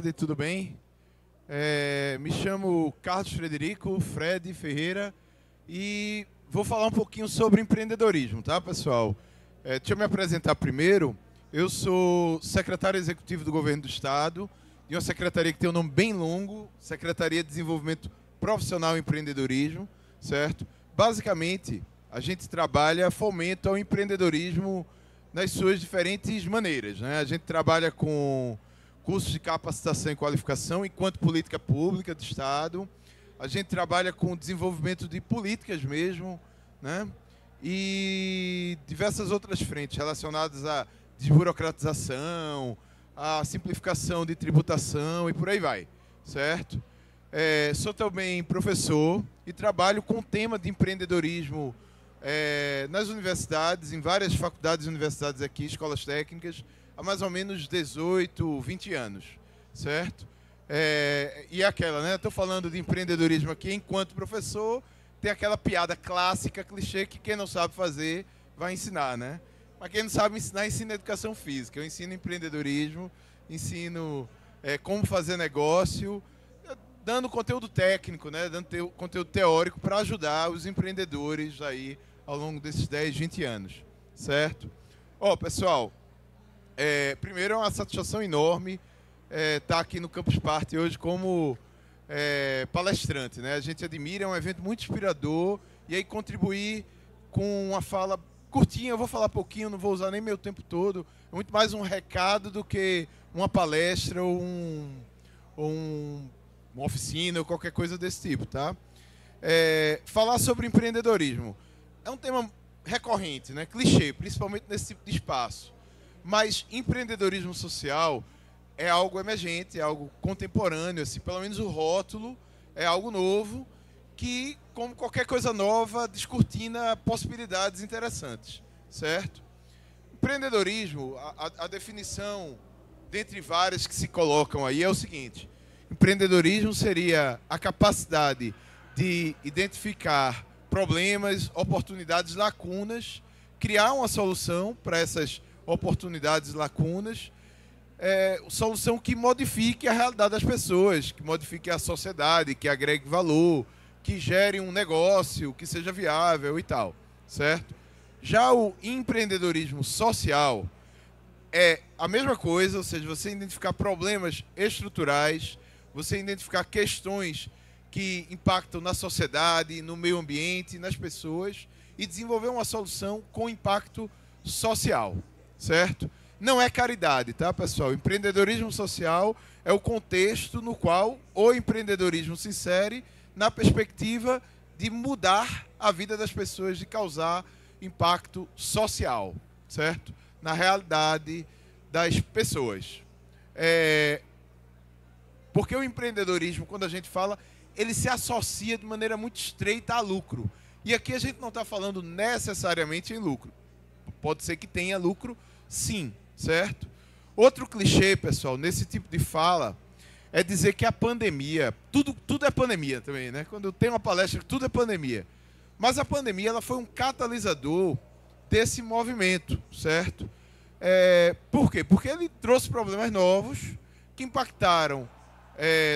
tarde, tudo bem? Me chamo Carlos Frederico Fred Ferreira e vou falar um pouquinho sobre empreendedorismo, tá, pessoal? Deixa eu me apresentar primeiro. Eu sou secretário executivo do Governo do Estado de uma secretaria que tem um nome bem longo, Secretaria de Desenvolvimento Profissional e Empreendedorismo, certo? Basicamente, a gente trabalha fomento ao empreendedorismo nas suas diferentes maneiras, né? A gente trabalha com cursos de capacitação e qualificação enquanto política pública do Estado. A gente trabalha com desenvolvimento de políticas mesmo, né? E diversas outras frentes relacionadas à desburocratização, à simplificação de tributação e por aí vai, certo? Sou também professor e trabalho com o tema de empreendedorismo nas universidades, em várias faculdades e universidades aqui, escolas técnicas, há mais ou menos 18, 20 anos, certo? E aquela, né? Estou falando de empreendedorismo aqui enquanto professor, tem aquela piada clássica, clichê, que quem não sabe fazer vai ensinar, né? Mas quem não sabe ensinar, ensina educação física. Eu ensino empreendedorismo, ensino como fazer negócio, dando conteúdo técnico, né? Dando conteúdo teórico para ajudar os empreendedores aí ao longo desses 10, 20 anos, certo? Pessoal, primeiro é uma satisfação enorme estar aqui no Campus Party hoje como palestrante, né? A gente admira, é um evento muito inspirador, e aí contribuir com uma fala curtinha, eu vou falar pouquinho, não vou usar nem meu tempo todo, é muito mais um recado do que uma palestra ou uma oficina ou qualquer coisa desse tipo, tá? Falar sobre empreendedorismo é um tema recorrente, né? Clichê, principalmente nesse tipo de espaço. Mas empreendedorismo social é algo emergente, é algo contemporâneo, assim, pelo menos o rótulo é algo novo que, como qualquer coisa nova, descortina possibilidades interessantes, certo? Empreendedorismo, a definição, dentre várias que se colocam aí, é o seguinte: empreendedorismo seria a capacidade de identificar problemas, oportunidades, lacunas, criar uma solução para essas oportunidades e lacunas, solução que modifique a realidade das pessoas, que modifique a sociedade, que agregue valor, que gere um negócio, que seja viável e tal, certo? Já o empreendedorismo social é a mesma coisa, ou seja, você identificar problemas estruturais, você identificar questões que impactam na sociedade, no meio ambiente, nas pessoas, e desenvolver uma solução com impacto social, certo? Não é caridade, tá, pessoal? Empreendedorismo social é o contexto no qual o empreendedorismo se insere na perspectiva de mudar a vida das pessoas, de causar impacto social, certo? Na realidade das pessoas. Porque o empreendedorismo, quando a gente fala, ele se associa de maneira muito estreita a lucro. E aqui a gente não está falando necessariamente em lucro. Pode ser que tenha lucro, sim, certo? Outro clichê, pessoal, nesse tipo de fala, é dizer que a pandemia, tudo é pandemia também, né? Quando eu tenho uma palestra, tudo é pandemia. Mas a pandemia, ela foi um catalisador desse movimento, certo? Por quê? Porque ele trouxe problemas novos que impactaram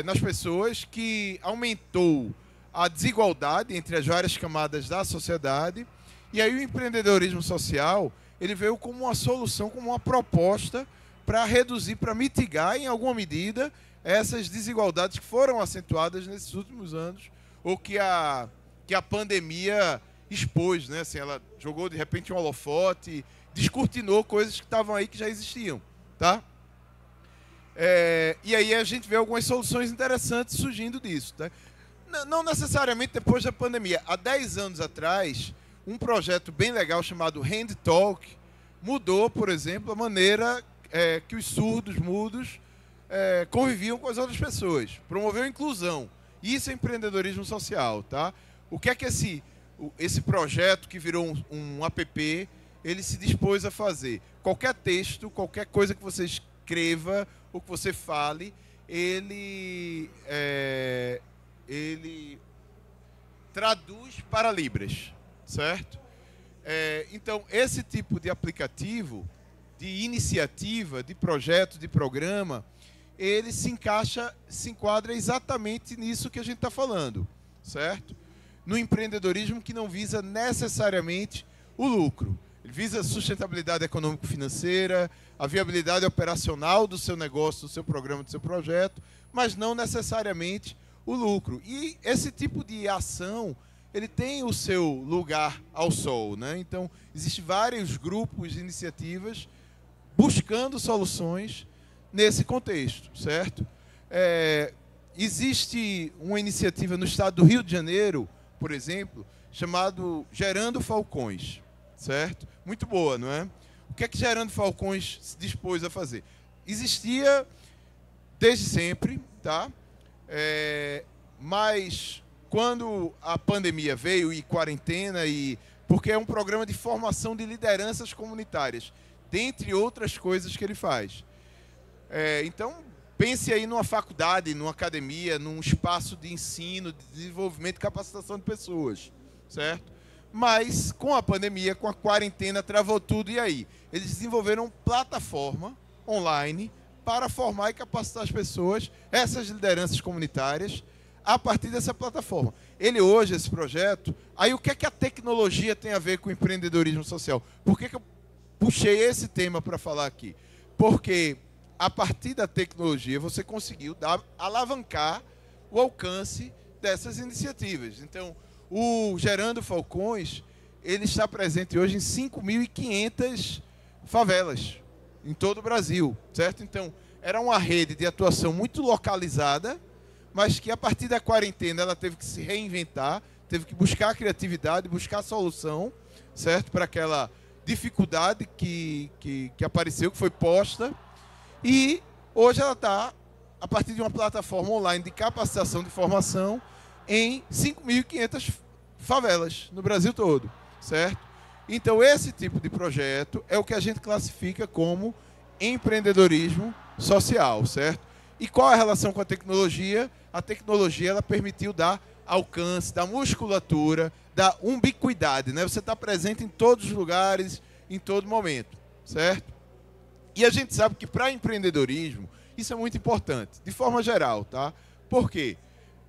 nas pessoas, que aumentou a desigualdade entre as várias camadas da sociedade. E aí o empreendedorismo social, ele veio como uma solução, como uma proposta para reduzir, para mitigar em alguma medida essas desigualdades que foram acentuadas nesses últimos anos, ou que a pandemia expôs, né? Assim, ela jogou de repente um holofote, descortinou coisas que estavam aí, que já existiam, tá? E aí a gente vê algumas soluções interessantes surgindo disso, tá? Não necessariamente depois da pandemia. Há 10 anos atrás, um projeto bem legal chamado Hand Talk mudou, por exemplo, a maneira que os surdos, mudos, conviviam com as outras pessoas. Promoveu a inclusão. Isso é empreendedorismo social, tá? O que é que esse projeto, que virou um app, ele se dispôs a fazer? Qualquer texto, qualquer coisa que você escreva ou que você fale, ele traduz para Libras, certo? Então, esse tipo de aplicativo, de iniciativa, de projeto, de programa, ele se enquadra exatamente nisso que a gente está falando, certo? No empreendedorismo que não visa necessariamente o lucro. Ele visa a sustentabilidade econômico-financeira, a viabilidade operacional do seu negócio, do seu programa, do seu projeto, mas não necessariamente o lucro. E esse tipo de ação, ele tem o seu lugar ao sol, né? Então, existem vários grupos e iniciativas buscando soluções nesse contexto, certo? Existe uma iniciativa no estado do Rio de Janeiro, por exemplo, chamado Gerando Falcões, certo? Muito boa, não é? O que é que Gerando Falcões se dispôs a fazer? Existia desde sempre, tá? Mas quando a pandemia veio e quarentena, porque é um programa de formação de lideranças comunitárias, dentre outras coisas que ele faz. Então, pense aí numa faculdade, numa academia, num espaço de ensino, de desenvolvimento e capacitação de pessoas, certo? Mas, com a pandemia, com a quarentena, travou tudo. E aí? Eles desenvolveram plataforma online para formar e capacitar as pessoas, essas lideranças comunitárias, a partir dessa plataforma. Hoje, esse projeto... Aí, o que é que a tecnologia tem a ver com o empreendedorismo social? Por que eu puxei esse tema para falar aqui? Porque, a partir da tecnologia, você conseguiu alavancar o alcance dessas iniciativas. Então, o Gerando Falcões, ele está presente hoje em 5.500 favelas em todo o Brasil, certo? Então, era uma rede de atuação muito localizada, mas que a partir da quarentena ela teve que se reinventar, teve que buscar criatividade, buscar solução, certo? Para aquela dificuldade que apareceu, que foi posta. E hoje ela está, a partir de uma plataforma online de capacitação, de formação, em 5.500 favelas no Brasil todo, certo? Então, esse tipo de projeto é o que a gente classifica como empreendedorismo social, certo? E qual a relação com a tecnologia? A tecnologia, ela permitiu dar alcance, dar musculatura, dar ubiquidade, né? Você está presente em todos os lugares, em todo momento, certo? E a gente sabe que para empreendedorismo, isso é muito importante, de forma geral, tá? Por quê?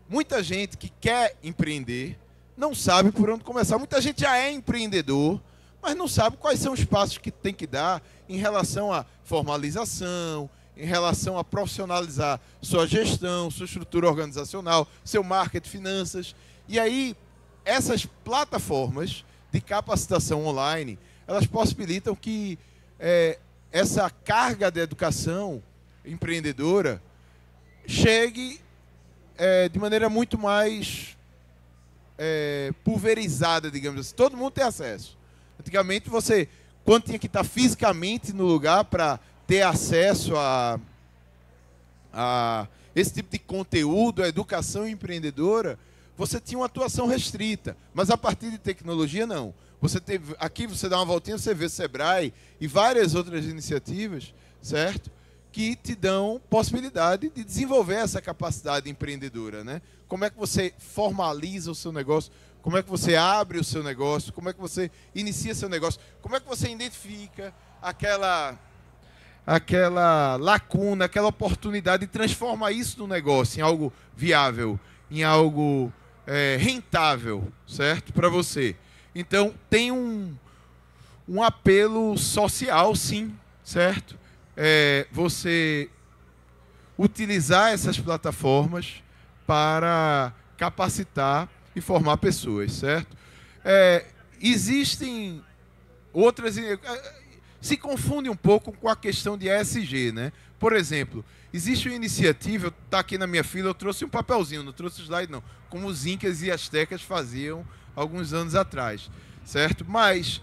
Muita gente que quer empreender não sabe por onde começar. Muita gente já é empreendedor, mas não sabe quais são os passos que tem que dar em relação à formalização, em relação a profissionalizar sua gestão, sua estrutura organizacional, seu marketing, finanças. E aí, essas plataformas de capacitação online, elas possibilitam que essa carga de educação empreendedora chegue de maneira muito mais pulverizada, digamos assim. Todo mundo tem acesso. Antigamente, quando tinha que estar fisicamente no lugar para ter acesso a esse tipo de conteúdo, a educação empreendedora, você tinha uma atuação restrita. Mas a partir de tecnologia, não. Aqui você dá uma voltinha, você vê Sebrae e várias outras iniciativas, certo? Que te dão possibilidade de desenvolver essa capacidade empreendedora, né? Como é que você formaliza o seu negócio? Como é que você abre o seu negócio? Como é que você inicia seu negócio? Como é que você identifica aquela lacuna, aquela oportunidade de transformar isso no negócio, em algo viável, em algo rentável, certo? Para você. Então, tem um apelo social, sim, certo? Você utilizar essas plataformas para capacitar e formar pessoas, certo? Existem outras... Se confunde um pouco com a questão de ESG, né? Por exemplo, existe uma iniciativa, está aqui na minha fila, eu trouxe um papelzinho, não trouxe slide não, como os incas e astecas faziam alguns anos atrás, certo? Mas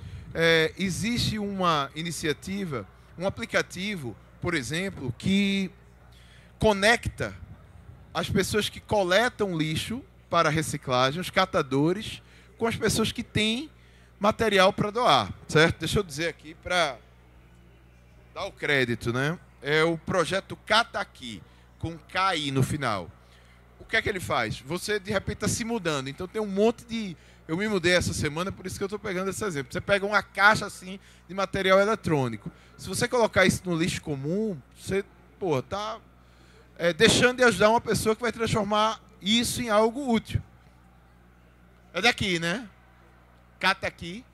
existe uma iniciativa, um aplicativo, por exemplo, que conecta as pessoas que coletam lixo para reciclagem, os catadores, com as pessoas que têm material para doar, certo? Deixa eu dizer aqui para dar o crédito, né? É o projeto Cata Aqui, com KI no final. O que é que ele faz? Você, de repente, está se mudando. Então, tem um monte de... Eu me mudei essa semana, por isso que eu estou pegando esse exemplo. Você pega uma caixa, assim, de material eletrônico. Se você colocar isso no lixo comum, você, está deixando de ajudar uma pessoa que vai transformar isso em algo útil. É daqui, né? Cata aqui.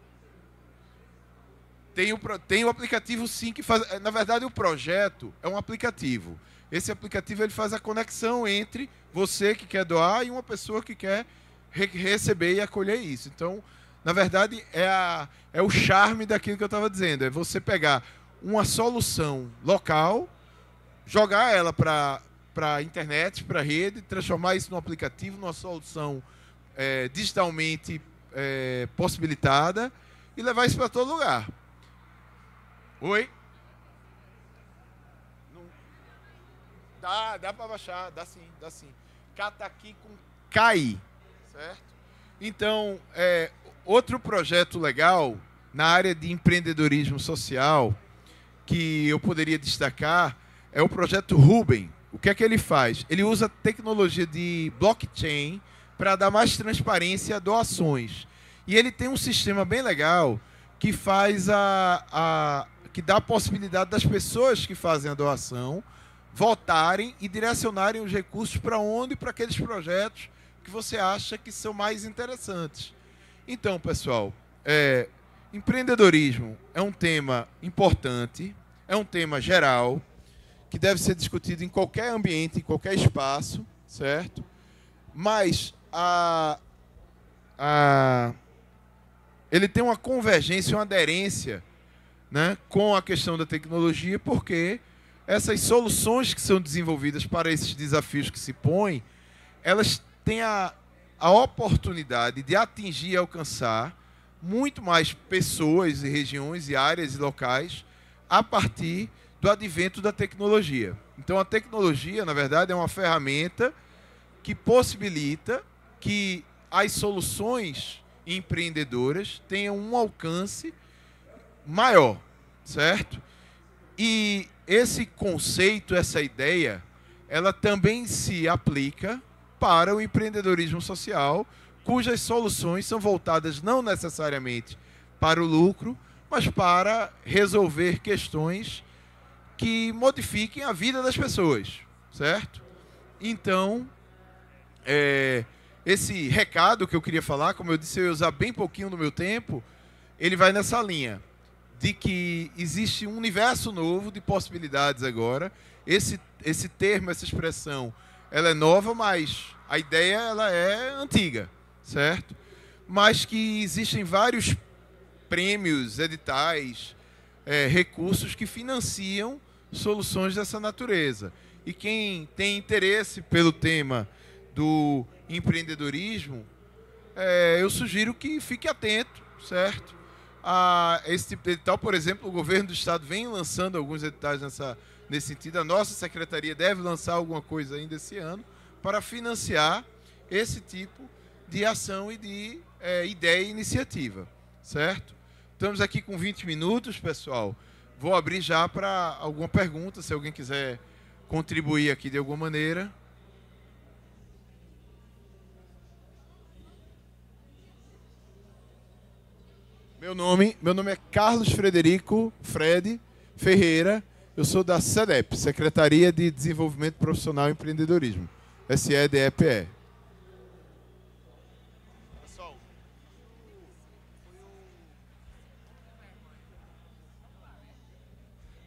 Tem o aplicativo sim que faz... Na verdade, o projeto é um aplicativo. Esse aplicativo ele faz a conexão entre você que quer doar e uma pessoa que quer receber e acolher isso. Então, na verdade, é o charme daquilo que eu estava dizendo. É você pegar uma solução local, jogar ela para a internet, para a rede, transformar isso num aplicativo, numa solução digitalmente possibilitada e levar isso para todo lugar. Oi? Não. Dá para baixar, dá sim. Cata aqui com CAI, certo? Então, outro projeto legal na área de empreendedorismo social que eu poderia destacar é o projeto Ruben. O que é que ele faz? Ele usa tecnologia de blockchain para dar mais transparência a doações. E ele tem um sistema bem legal que faz que dá a possibilidade das pessoas que fazem a doação votarem e direcionarem os recursos para onde? Para aqueles projetos que você acha que são mais interessantes. Então, pessoal, empreendedorismo é um tema importante, é um tema geral, que deve ser discutido em qualquer ambiente, em qualquer espaço, certo? Mas ele tem uma convergência, uma aderência, né, com a questão da tecnologia, porque essas soluções que são desenvolvidas para esses desafios que se põem, elas têm a oportunidade de atingir e alcançar muito mais pessoas e regiões e áreas e locais a partir do advento da tecnologia. Então, a tecnologia, na verdade, é uma ferramenta que possibilita que as soluções empreendedoras tenham um alcance maior, certo? E esse conceito, essa ideia, ela também se aplica para o empreendedorismo social, cujas soluções são voltadas não necessariamente para o lucro, mas para resolver questões que modifiquem a vida das pessoas, certo? Então, esse recado que eu queria falar, como eu disse, eu ia usar bem pouquinho do meu tempo, ele vai nessa linha de que existe um universo novo de possibilidades agora. Esse termo, essa expressão, ela é nova, mas a ideia ela é antiga, certo? Mas que existem vários prêmios, editais, recursos que financiam soluções dessa natureza. E quem tem interesse pelo tema do empreendedorismo, eu sugiro que fique atento, certo? A esse tipo de edital. Por exemplo, o governo do estado vem lançando alguns editais nesse sentido. A nossa secretaria deve lançar alguma coisa ainda esse ano para financiar esse tipo de ação e de ideia e iniciativa, certo? Estamos aqui com 20 minutos, pessoal. Vou abrir já para alguma pergunta, se alguém quiser contribuir aqui de alguma maneira. Meu nome é Carlos Frederico Fred Ferreira. Eu sou da SEDEP, Secretaria de Desenvolvimento Profissional e Empreendedorismo, SEDEPE.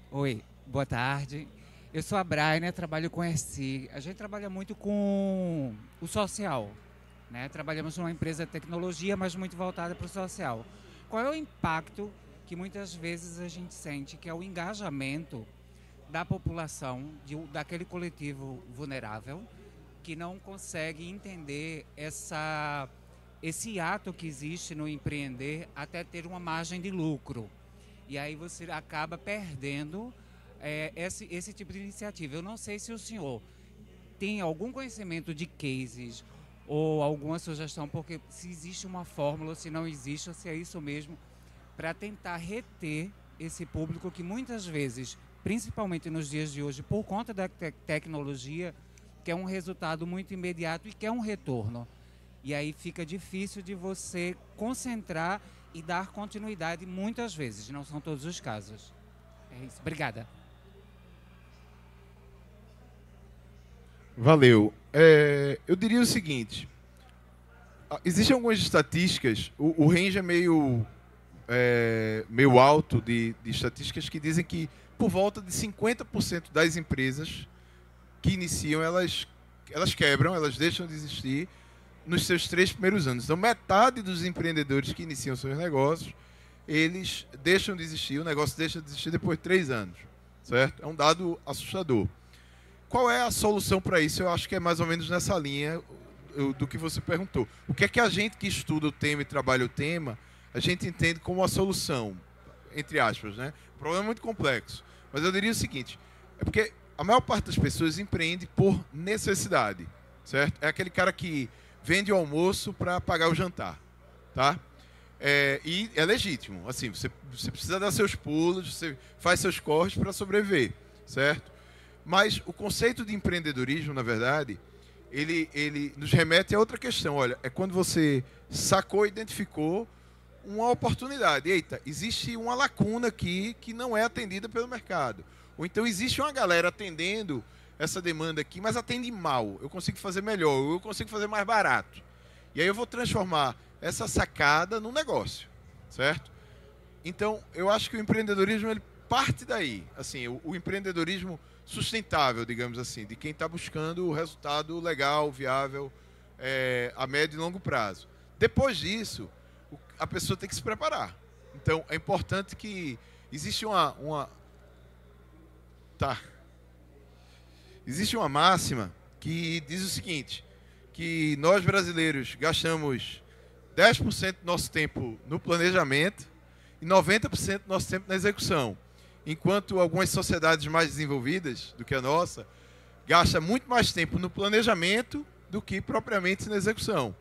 Oi, boa tarde. Eu sou a Brainer, trabalho com SI. A gente trabalha muito com o social, né? Trabalhamos numa empresa de tecnologia, mas muito voltada para o social. Qual é o impacto que muitas vezes a gente sente, que é o engajamento da população, daquele coletivo vulnerável, que não consegue entender esse ato que existe no empreender até ter uma margem de lucro. E aí você acaba perdendo esse tipo de iniciativa. Eu não sei se o senhor tem algum conhecimento de cases ou alguma sugestão, porque se existe uma fórmula, se não existe, ou se é isso mesmo, para tentar reter esse público que muitas vezes, principalmente nos dias de hoje, por conta da tecnologia, quer um resultado muito imediato e quer um retorno. E aí fica difícil de você concentrar e dar continuidade muitas vezes, não são todos os casos. É isso, obrigada. Valeu. Eu diria o seguinte, existem algumas estatísticas, o range é meio alto de estatísticas que dizem que por volta de 50% das empresas que iniciam, elas quebram, elas deixam de existir nos seus 3 primeiros anos. Então, metade dos empreendedores que iniciam seus negócios, eles deixam de existir, o negócio deixa de existir depois de 3 anos, certo? É um dado assustador. Qual é a solução para isso? Eu acho que é mais ou menos nessa linha do que você perguntou. O que é que a gente que estuda o tema e trabalha o tema, a gente entende como a solução, entre aspas, né? O problema é muito complexo. Mas eu diria o seguinte, é porque a maior parte das pessoas empreende por necessidade, certo? É aquele cara que vende o almoço para pagar o jantar, tá? E é legítimo, assim, você precisa dar seus pulos, você faz seus corres para sobreviver, certo? Mas o conceito de empreendedorismo, na verdade, ele nos remete a outra questão. Olha, é quando você sacou, identificou uma oportunidade. Eita, existe uma lacuna aqui que não é atendida pelo mercado. Ou então existe uma galera atendendo essa demanda aqui, mas atende mal. Eu consigo fazer melhor, eu consigo fazer mais barato. E aí eu vou transformar essa sacada num negócio, certo? Então, eu acho que o empreendedorismo ele parte daí. Assim, o empreendedorismo sustentável, digamos assim, de quem está buscando o resultado legal, viável, a médio e longo prazo. Depois disso, a pessoa tem que se preparar. Então, é importante que existe existe uma máxima que diz o seguinte, que nós brasileiros gastamos 10% do nosso tempo no planejamento e 90% do nosso tempo na execução. Enquanto algumas sociedades mais desenvolvidas do que a nossa gastam muito mais tempo no planejamento do que propriamente na execução.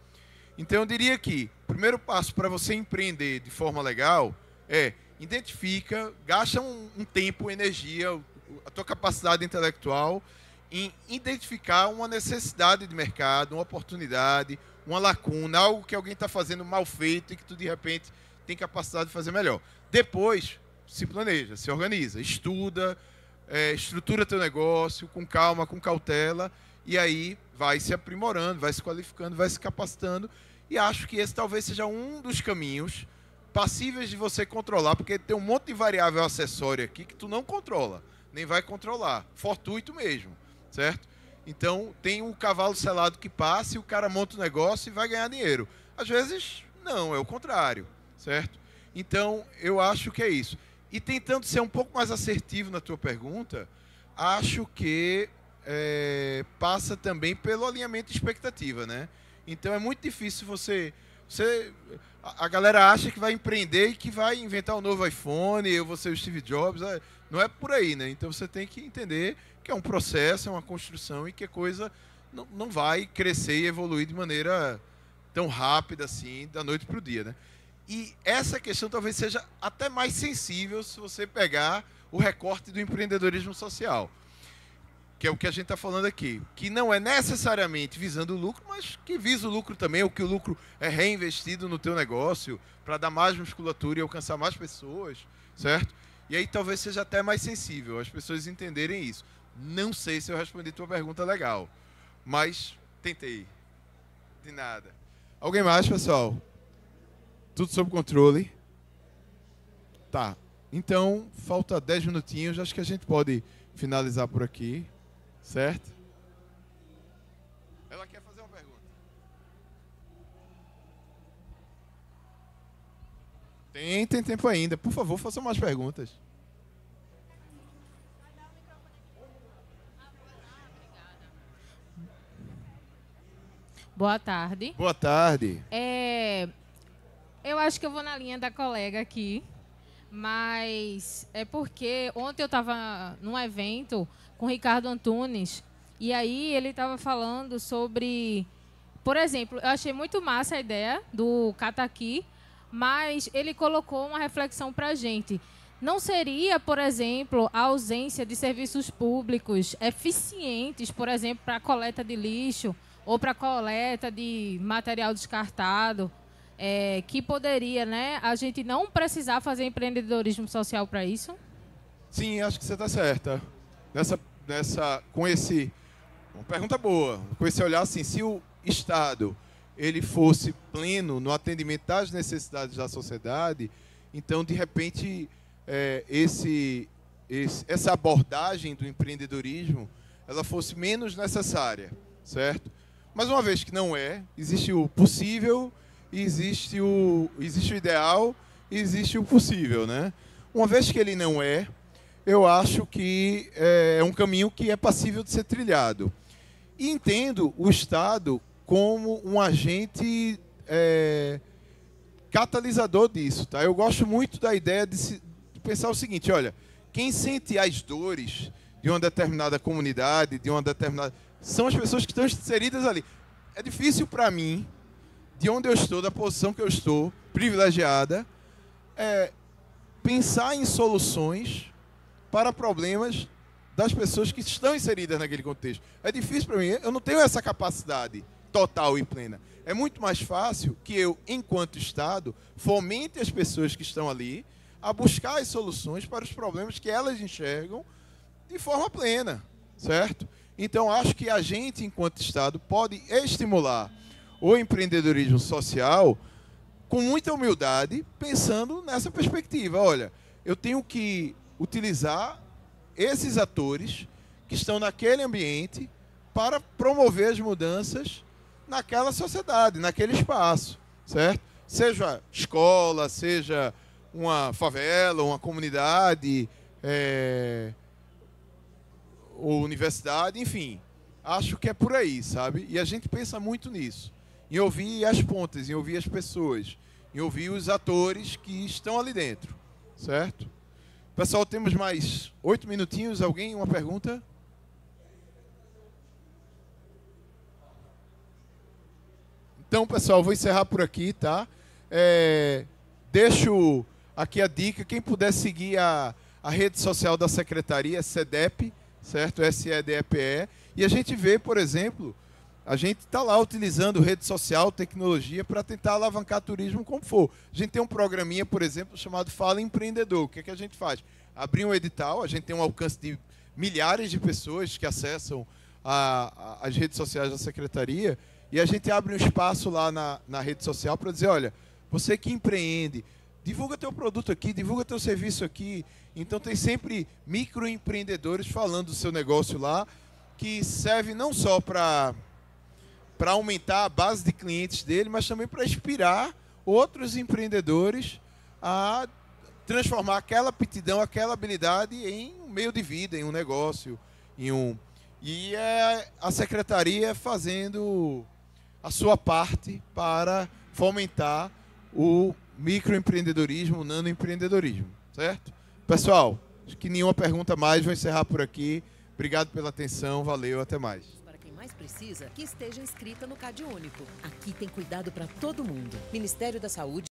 Então eu diria que o primeiro passo para você empreender de forma legal é identifica, gasta um tempo, energia, a tua capacidade intelectual em identificar uma necessidade de mercado, uma oportunidade, uma lacuna, algo que alguém está fazendo mal feito e que tu de repente tem capacidade de fazer melhor. Depois se planeja, se organiza, estuda, estrutura teu negócio com calma, com cautela, e aí vai se aprimorando, vai se qualificando, vai se capacitando, e acho que esse talvez seja um dos caminhos passíveis de você controlar, porque tem um monte de variável acessória aqui que tu não controla, nem vai controlar, fortuito mesmo, certo? Então, tem um cavalo selado que passa e o cara monta o negócio e vai ganhar dinheiro. Às vezes, não, é o contrário, certo? Então, eu acho que é isso. E tentando ser um pouco mais assertivo na tua pergunta, acho que passa também pelo alinhamento de expectativa, né? Então é muito difícil a galera acha que vai empreender e que vai inventar um novo iPhone, eu vou ser o Steve Jobs, não é por aí, né? Então você tem que entender que é um processo, é uma construção e que a coisa não vai crescer e evoluir de maneira tão rápida assim, da noite para o dia, né? E essa questão talvez seja até mais sensível se você pegar o recorte do empreendedorismo social, que é o que a gente está falando aqui, que não é necessariamente visando o lucro, mas que visa o lucro também, ou que o lucro é reinvestido no teu negócio para dar mais musculatura e alcançar mais pessoas, certo? E aí talvez seja até mais sensível as pessoas entenderem isso. Não sei se eu respondi tua pergunta legal, mas tentei. De nada. Alguém mais, pessoal? Tudo sob controle? Tá. Então, falta 10 minutinhos. Acho que a gente pode finalizar por aqui. Certo? Ela quer fazer uma pergunta. Tem tempo ainda. Por favor, faça mais perguntas. Boa tarde. Boa tarde. Eu acho que eu vou na linha da colega aqui, mas é porque ontem eu estava num evento com o Ricardo Antunes, e aí ele estava falando sobre, por exemplo, eu achei muito massa a ideia do Cataqui, mas ele colocou uma reflexão para a gente. Não seria, por exemplo, a ausência de serviços públicos eficientes, por exemplo, para a coleta de lixo ou para a coleta de material descartado, que poderia, né, a gente não precisar fazer empreendedorismo social para isso? Sim, acho que você está certa. Com Uma pergunta boa. Com esse olhar assim, se o Estado ele fosse pleno no atendimento das necessidades da sociedade, então, de repente, essa abordagem do empreendedorismo ela fosse menos necessária, certo? Mas uma vez que não é, existe o possível, existe o ideal e existe o possível, né? Uma vez que ele não é, eu acho que é um caminho que é passível de ser trilhado. E entendo o Estado como um agente catalisador disso, tá? Eu gosto muito da ideia de pensar o seguinte, olha, quem sente as dores de uma determinada comunidade, são as pessoas que estão inseridas ali. É difícil para mim, de onde eu estou, da posição que eu estou, privilegiada, pensar em soluções para problemas das pessoas que estão inseridas naquele contexto. É difícil para mim, eu não tenho essa capacidade total e plena. É muito mais fácil que eu, enquanto Estado, fomente as pessoas que estão ali a buscar as soluções para os problemas que elas enxergam de forma plena, certo? Então, acho que a gente, enquanto Estado, pode estimular o empreendedorismo social com muita humildade, pensando nessa perspectiva. Olha, eu tenho que utilizar esses atores que estão naquele ambiente para promover as mudanças naquela sociedade, naquele espaço, certo? Seja escola, seja uma favela, uma comunidade, ou universidade, enfim. Acho que é por aí, sabe? E a gente pensa muito nisso. Em ouvir as pontas, em ouvir as pessoas, em ouvir os atores que estão ali dentro, certo? Pessoal, temos mais 8 minutinhos. Alguém? Uma pergunta? Então, pessoal, vou encerrar por aqui, tá? Deixo aqui a dica. Quem puder seguir a rede social da Secretaria, SEDEP, certo? SEDEPE. E a gente vê, por exemplo, a gente está lá utilizando rede social, tecnologia, para tentar alavancar turismo como for. A gente tem um programinha, por exemplo, chamado Fala Empreendedor. O que é que a gente faz? Abrir um edital, a gente tem um alcance de milhares de pessoas que acessam as redes sociais da Secretaria, e a gente abre um espaço lá na rede social para dizer, olha, você que empreende, divulga teu produto aqui, divulga teu serviço aqui. Então tem sempre microempreendedores falando do seu negócio lá, que serve não só para aumentar a base de clientes dele, mas também para inspirar outros empreendedores a transformar aquela aptidão, aquela habilidade em um meio de vida, em um negócio, E é a Secretaria fazendo a sua parte para fomentar o microempreendedorismo, o nanoempreendedorismo, certo? Pessoal, acho que nenhuma pergunta mais, vou encerrar por aqui. Obrigado pela atenção, valeu, até mais. Para quem mais precisa, que esteja inscrita no CadÚnico. Aqui tem cuidado para todo mundo. Ministério da Saúde.